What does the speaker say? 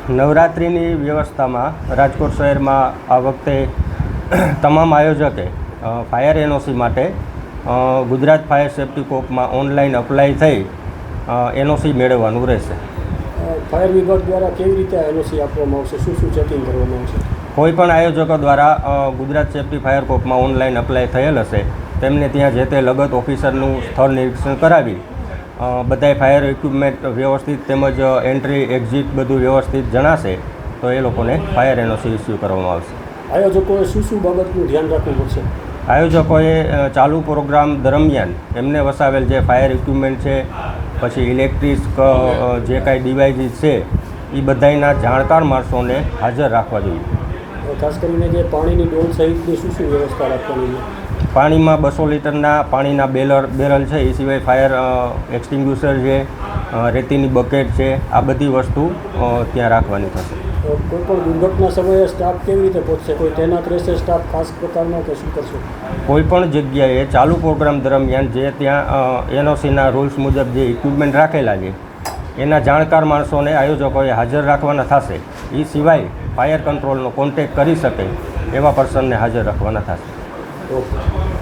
નવરાત્રિની વ્યવસ્થામાં રાજકોટ શહેરમાં આ વખતે તમામ આયોજકે ફાયર એનઓસી માટે ગુજરાત ફાયર સેફ્ટી કોર્પમાં ઓનલાઈન અપ્લાય થઈ એનઓસી મેળવવાનું રહેશે. ફાયર વિભાગ દ્વારા કેવી રીતે એનઓસી આપવામાં આવશે, શું શું ચેકિંગ કરવામાં આવશે? કોઈપણ આયોજકો દ્વારા ગુજરાત સેફ્ટી ફાયર કોર્પમાં ઓનલાઈન અપ્લાય થયેલ હશે તેમને ત્યાં જે તે લગત ઓફિસરનું સ્થળ નિરીક્ષણ કરાવી બધાય ફાયર ઇક્વિપમેન્ટ વ્યવસ્થિત તેમજ એન્ટ્રી એક્ઝિટ બધું વ્યવસ્થિત જણાશે તો એ લોકોને ફાયર એનઓસી ઇસ્યુ કરવામાં આવશે. આયોજકોએ શું શું બાબતનું ધ્યાન રાખવું પડશે? આયોજકોએ ચાલુ પ્રોગ્રામ દરમિયાન એમને વસાવેલ જે ફાયર ઇક્વિપમેન્ટ છે, પછી ઇલેક્ટ્રિક જે કાંઈ ડિવાઇસીસ છે એ બધાયના જાણકાર માણસોને હાજર રાખવા જોઈએ. ખાસ કરીને જે પાણીની ડોલ સહિતની શું શું વ્યવસ્થા રાખવાની છે? પાણીમાં 200 લીટરના પાણીના બેરલ છે, એ સિવાય ફાયર એક્સટિંગ્યુશર છે, રેતીની બકેટ છે, આ બધી વસ્તુ ત્યાં રાખવાની થશે. કોઈ પણ દુર્ઘટના સમયે સ્ટાફ કેવી રીતે પહોંચશે? કોઈ તૈનાત રહેશે સ્ટાફ ખાસ પ્રકારનો કે શું કરશે? કોઈપણ જગ્યાએ ચાલુ પ્રોગ્રામ દરમિયાન જે ત્યાં એનઓસીના રૂલ્સ મુજબ જે ઇક્વિપમેન્ટ રાખેલા છે એના જાણકાર માણસોને આયોજકોએ હાજર રાખવાના થશે. એ સિવાય ફાયર કંટ્રોલનો કોન્ટેક કરી શકે એવા પર્સનને હાજર રાખવાના થશે. ઓકે.